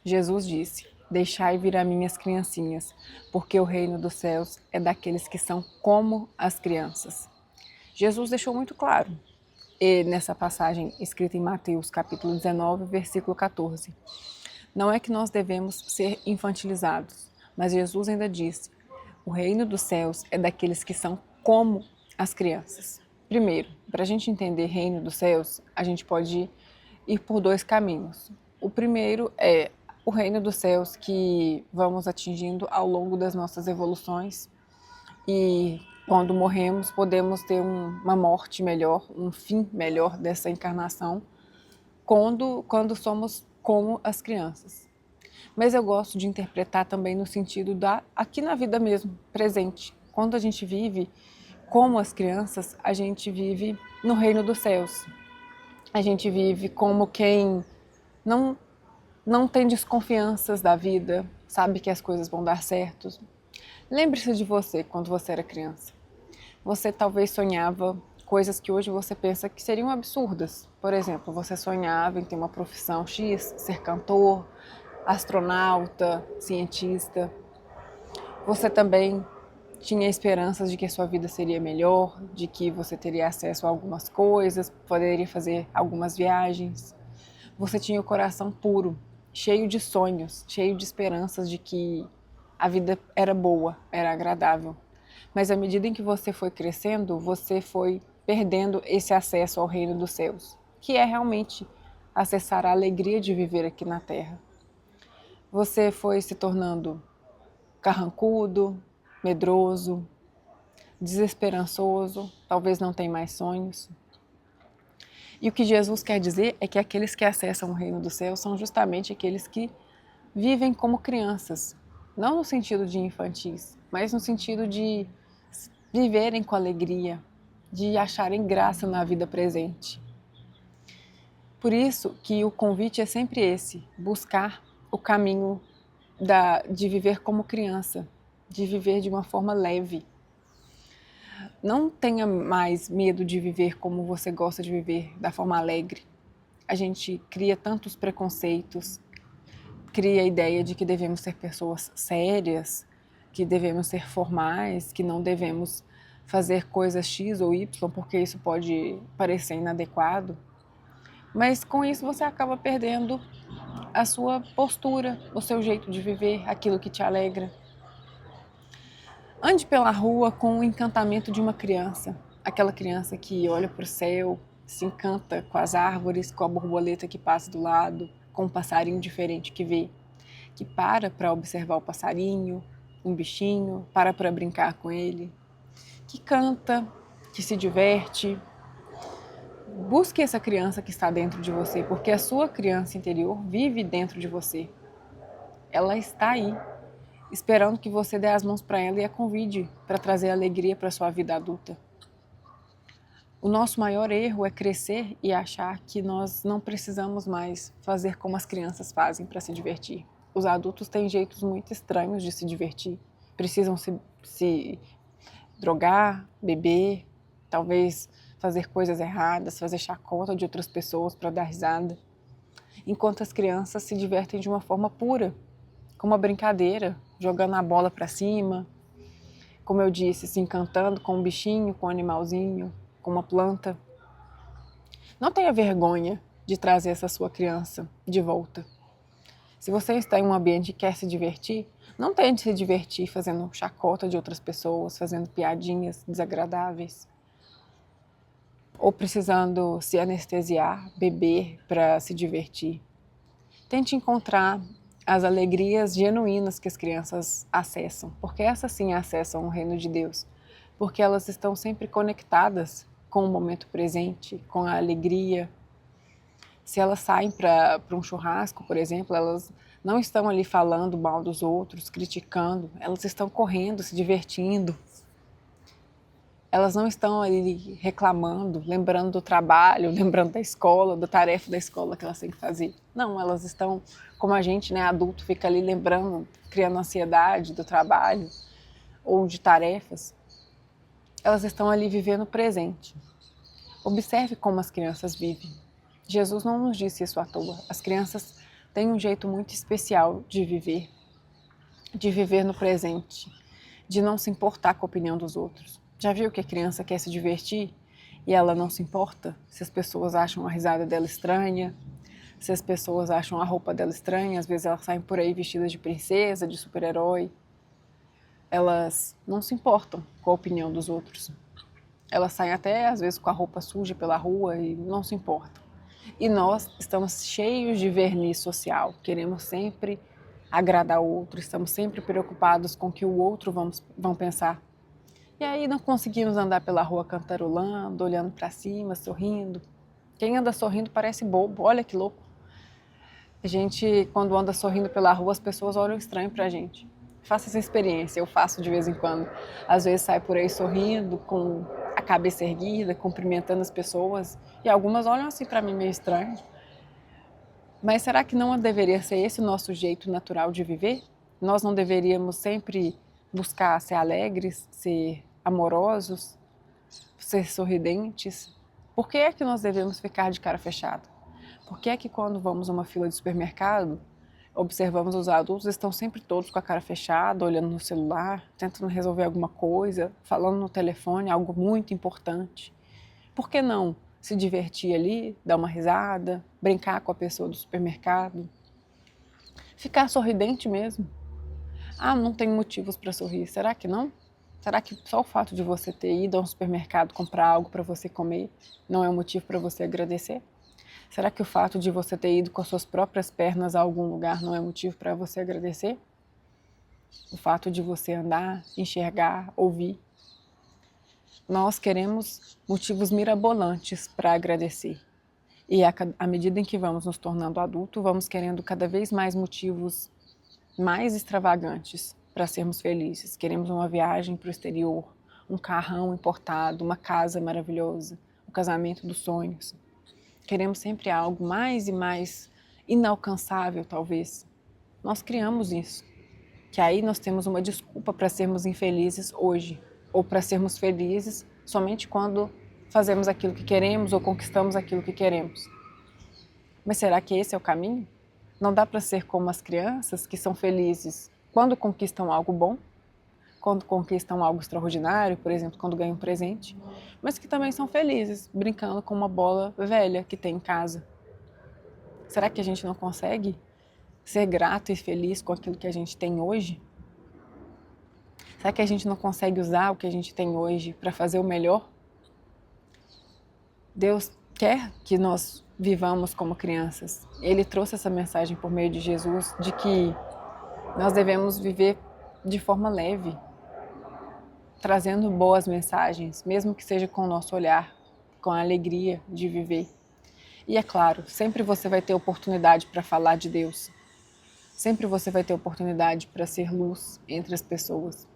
Jesus disse: Deixai vir a minhas criancinhas, porque o reino dos céus é daqueles que são como as crianças. Jesus deixou muito claro, nessa passagem escrita em Mateus, capítulo 19, versículo 14. Não é que nós devemos ser infantilizados, mas Jesus ainda disse: o reino dos céus é daqueles que são como as crianças. Primeiro, para a gente entender reino dos céus, a gente pode ir por dois caminhos. O primeiro é o reino dos céus que vamos atingindo ao longo das nossas evoluções e quando morremos podemos ter uma morte melhor, um fim melhor dessa encarnação quando somos como as crianças. Mas eu gosto de interpretar também no sentido aqui na vida mesmo, presente. Quando a gente vive como as crianças, a gente vive no reino dos céus. A gente vive como quem não, não tem desconfianças da vida, sabe que as coisas vão dar certo. Lembre-se de você quando você era criança. Você talvez sonhava coisas que hoje você pensa que seriam absurdas. Por exemplo, você sonhava em ter uma profissão X, ser cantor, astronauta, cientista. Você também tinha esperanças de que a sua vida seria melhor, de que você teria acesso a algumas coisas, poderia fazer algumas viagens. Você tinha o coração puro, cheio de sonhos, cheio de esperanças de que a vida era boa, era agradável. Mas à medida em que você foi crescendo, você foi perdendo esse acesso ao reino dos céus, que é realmente acessar a alegria de viver aqui na Terra. Você foi se tornando carrancudo, medroso, desesperançoso, talvez não tenha mais sonhos. E o que Jesus quer dizer é que aqueles que acessam o reino do céu são justamente aqueles que vivem como crianças, não no sentido de infantis, mas no sentido de viverem com alegria, de acharem graça na vida presente. Por isso que o convite é sempre esse, buscar o caminho de viver como criança, de viver de uma forma leve. Não tenha mais medo de viver como você gosta de viver, da forma alegre. A gente cria tantos preconceitos, cria a ideia de que devemos ser pessoas sérias, que devemos ser formais, que não devemos fazer coisas X ou Y, porque isso pode parecer inadequado. Mas com isso você acaba perdendo a sua postura, o seu jeito de viver, aquilo que te alegra. Ande pela rua com o encantamento de uma criança, aquela criança que olha para o céu, se encanta com as árvores, com a borboleta que passa do lado, com um passarinho diferente que vê, que para observar o passarinho, um bichinho, para brincar com ele, que canta, que se diverte. Busque essa criança que está dentro de você, porque a sua criança interior vive dentro de você. Ela está aí, esperando que você dê as mãos para ela e a convide para trazer alegria para a sua vida adulta. O nosso maior erro é crescer e achar que nós não precisamos mais fazer como as crianças fazem para se divertir. Os adultos têm jeitos muito estranhos de se divertir. Precisam se drogar, beber, talvez fazer coisas erradas, fazer chacota de outras pessoas para dar risada. Enquanto as crianças se divertem de uma forma pura, como uma brincadeira, jogando a bola para cima, como eu disse, se encantando com um bichinho, com um animalzinho, com uma planta. Não tenha vergonha de trazer essa sua criança de volta. Se você está em um ambiente e quer se divertir, não tente se divertir fazendo chacota de outras pessoas, fazendo piadinhas desagradáveis, ou precisando se anestesiar, beber para se divertir. Tente encontrar as alegrias genuínas que as crianças acessam, porque essas sim acessam o reino de Deus, porque elas estão sempre conectadas com o momento presente, com a alegria. Se elas saem para um churrasco, por exemplo, elas não estão ali falando mal dos outros, criticando, elas estão correndo, se divertindo. Elas não estão ali reclamando, lembrando do trabalho, lembrando da escola, da tarefa da escola que elas têm que fazer. Não, elas estão, como a gente, né, adulto, fica ali lembrando, criando ansiedade do trabalho ou de tarefas. Elas estão ali vivendo o presente. Observe como as crianças vivem. Jesus não nos disse isso à toa. As crianças tem um jeito muito especial de viver no presente, de não se importar com a opinião dos outros. Já viu que a criança quer se divertir e ela não se importa se as pessoas acham a risada dela estranha, se as pessoas acham a roupa dela estranha? Às vezes elas saem por aí vestidas de princesa, de super-herói. Elas não se importam com a opinião dos outros. Elas saem até às vezes com a roupa suja pela rua e não se importam. E nós estamos cheios de verniz social, queremos sempre agradar o outro, estamos sempre preocupados com o que o outro vão pensar. E aí não conseguimos andar pela rua cantarolando, olhando para cima, sorrindo. Quem anda sorrindo parece bobo, olha que louco. A gente, quando anda sorrindo pela rua, as pessoas olham estranho pra gente. Faça essa experiência, eu faço de vez em quando. Às vezes saio por aí sorrindo, com a cabeça erguida, cumprimentando as pessoas, e algumas olham assim para mim meio estranho. Mas será que não deveria ser esse o nosso jeito natural de viver? Nós não deveríamos sempre buscar ser alegres, ser amorosos, ser sorridentes? Por que é que nós devemos ficar de cara fechada? Por que é que quando vamos a uma fila de supermercado, observamos os adultos estão sempre todos com a cara fechada, olhando no celular, tentando resolver alguma coisa, falando no telefone, algo muito importante? Por que não se divertir ali, dar uma risada, brincar com a pessoa do supermercado? Ficar sorridente mesmo? Ah, não tem motivos para sorrir. Será que não? Será que só o fato de você ter ido ao supermercado comprar algo para você comer não é um motivo para você agradecer? Será que o fato de você ter ido com as suas próprias pernas a algum lugar não é motivo para você agradecer? O fato de você andar, enxergar, ouvir. Nós queremos motivos mirabolantes para agradecer. E à medida em que vamos nos tornando adultos, vamos querendo cada vez mais motivos mais extravagantes para sermos felizes. Queremos uma viagem para o exterior, um carrão importado, uma casa maravilhosa, o casamento dos sonhos. Queremos sempre algo mais e mais inalcançável, talvez. Nós criamos isso, que aí nós temos uma desculpa para sermos infelizes hoje, ou para sermos felizes somente quando fazemos aquilo que queremos ou conquistamos aquilo que queremos. Mas será que esse é o caminho? Não dá para ser como as crianças que são felizes quando conquistam algo bom, quando conquistam algo extraordinário, por exemplo, quando ganham um presente, mas que também são felizes brincando com uma bola velha que tem em casa. Será que a gente não consegue ser grato e feliz com aquilo que a gente tem hoje? Será que a gente não consegue usar o que a gente tem hoje para fazer o melhor? Deus quer que nós vivamos como crianças. Ele trouxe essa mensagem por meio de Jesus de que nós devemos viver de forma leve, trazendo boas mensagens, mesmo que seja com o nosso olhar, com a alegria de viver. E é claro, sempre você vai ter oportunidade para falar de Deus. Sempre você vai ter oportunidade para ser luz entre as pessoas.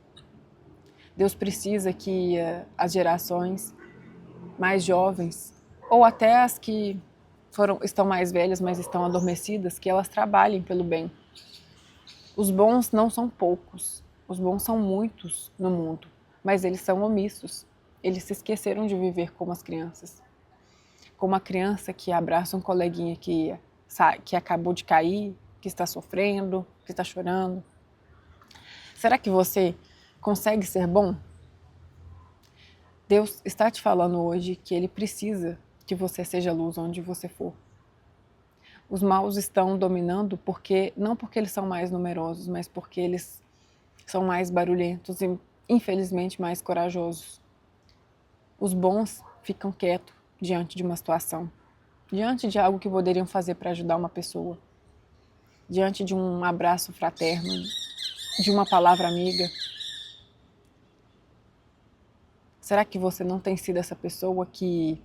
Deus precisa que as gerações mais jovens, ou até as que estão mais velhas, mas estão adormecidas, que elas trabalhem pelo bem. Os bons não são poucos, os bons são muitos no mundo, mas eles são omissos. Eles se esqueceram de viver como as crianças. Como a criança que abraça um coleguinha que acabou de cair, que está sofrendo, que está chorando. Será que você consegue ser bom? Deus está te falando hoje que Ele precisa que você seja luz onde você for. Os maus estão dominando não porque eles são mais numerosos, mas porque eles são mais barulhentos e, infelizmente, mais corajosos. Os bons ficam quietos diante de uma situação, diante de algo que poderiam fazer para ajudar uma pessoa, diante de um abraço fraterno, de uma palavra amiga. Será que você não tem sido essa pessoa que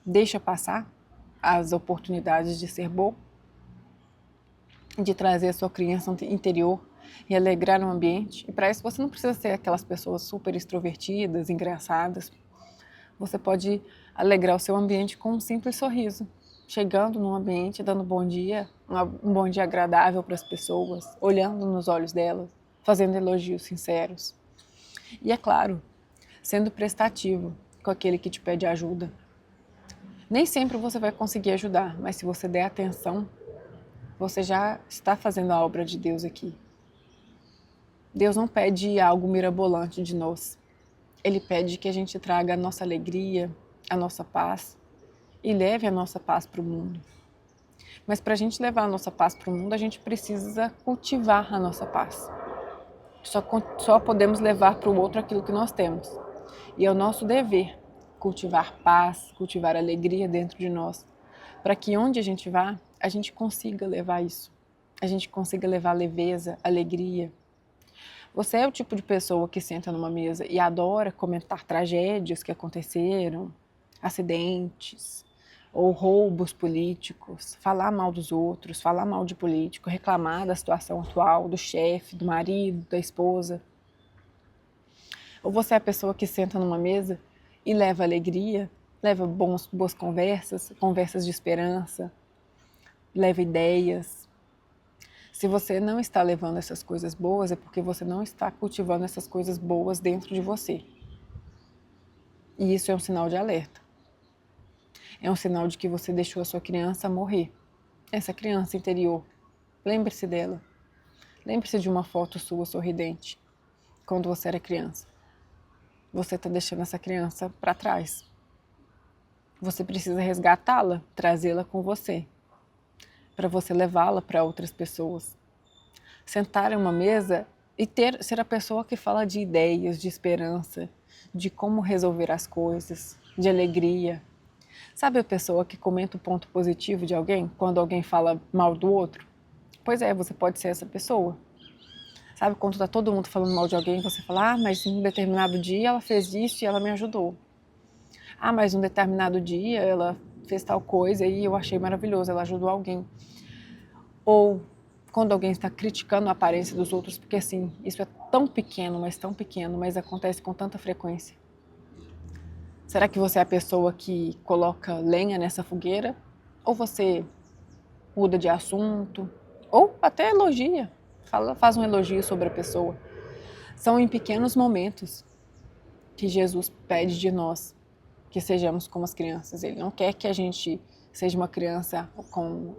deixa passar as oportunidades de ser bom, de trazer a sua criança interior e alegrar o ambiente? E para isso você não precisa ser aquelas pessoas super extrovertidas, engraçadas. Você pode alegrar o seu ambiente com um simples sorriso, chegando num ambiente, dando bom dia, um bom dia agradável para as pessoas, olhando nos olhos delas, fazendo elogios sinceros. E é claro, sendo prestativo com aquele que te pede ajuda. Nem sempre você vai conseguir ajudar, mas se você der atenção, você já está fazendo a obra de Deus aqui. Deus não pede algo mirabolante de nós. Ele pede que a gente traga a nossa alegria, a nossa paz e leve a nossa paz para o mundo. Mas para a gente levar a nossa paz para o mundo, a gente precisa cultivar a nossa paz. Só podemos levar para o outro aquilo que nós temos. E é o nosso dever cultivar paz, cultivar alegria dentro de nós, para que onde a gente vá, a gente consiga levar isso. A gente consiga levar leveza, alegria. Você é o tipo de pessoa que senta numa mesa e adora comentar tragédias que aconteceram, acidentes ou roubos políticos, falar mal dos outros, falar mal de político, reclamar da situação atual, do chefe, do marido, da esposa. Ou você é a pessoa que senta numa mesa e leva alegria, leva boas conversas, conversas de esperança, leva ideias. Se você não está levando essas coisas boas, é porque você não está cultivando essas coisas boas dentro de você. E isso é um sinal de alerta. É um sinal de que você deixou a sua criança morrer. Essa criança interior. Lembre-se dela. Lembre-se de uma foto sua sorridente, quando você era criança. Você está deixando essa criança para trás. Você precisa resgatá-la, trazê-la com você, para você levá-la para outras pessoas. Sentar em uma mesa e ser a pessoa que fala de ideias, de esperança, de como resolver as coisas, de alegria. Sabe a pessoa que comenta o ponto positivo de alguém quando alguém fala mal do outro? Pois é, você pode ser essa pessoa. Sabe quando está todo mundo falando mal de alguém, você fala, mas em um determinado dia ela fez isso e ela me ajudou. Mas em um determinado dia ela fez tal coisa e eu achei maravilhoso, ela ajudou alguém. Ou quando alguém está criticando a aparência dos outros, porque assim, isso é tão pequeno, mas acontece com tanta frequência. Será que você é a pessoa que coloca lenha nessa fogueira? Ou você muda de assunto? Ou até elogia, faz um elogio sobre a pessoa. São em pequenos momentos que Jesus pede de nós que sejamos como as crianças. Ele não quer que a gente seja uma criança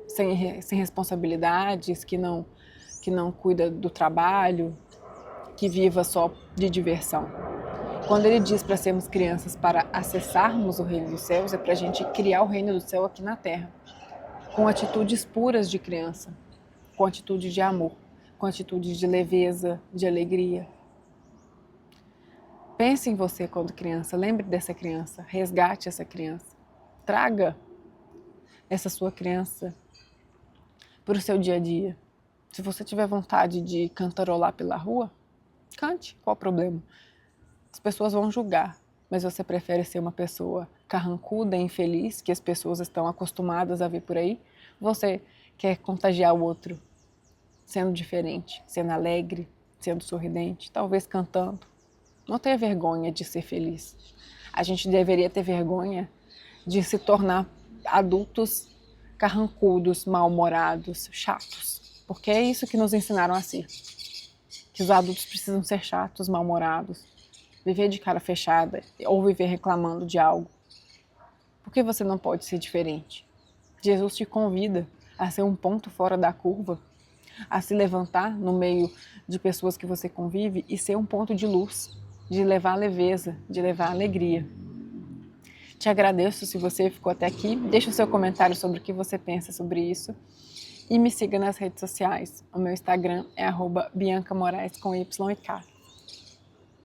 sem responsabilidades, que não cuida do trabalho, que viva só de diversão. Quando ele diz para sermos crianças para acessarmos o reino dos céus, é para a gente criar o reino do céu aqui na terra, com atitudes puras de criança, com atitude de amor, com atitude de leveza, de alegria. Pense em você quando criança, lembre dessa criança, resgate essa criança, traga essa sua criança para o seu dia a dia. Se você tiver vontade de cantarolar pela rua, cante, qual o problema? As pessoas vão julgar, mas você prefere ser uma pessoa carrancuda, infeliz, que as pessoas estão acostumadas a ver por aí? Você quer contagiar o outro sendo diferente, sendo alegre, sendo sorridente, talvez cantando. Não tenha vergonha de ser feliz. A gente deveria ter vergonha de se tornar adultos carrancudos, mal-humorados, chatos. Porque é isso que nos ensinaram a ser. Que os adultos precisam ser chatos, mal-humorados, viver de cara fechada ou viver reclamando de algo. Por que você não pode ser diferente? Jesus te convida a ser um ponto fora da curva, a se levantar no meio de pessoas que você convive e ser um ponto de luz, de levar leveza, de levar alegria. Te agradeço se você ficou até aqui. Deixe o seu comentário sobre o que você pensa sobre isso. E me siga nas redes sociais. O meu Instagram é @BiancaMoraes com Y e K.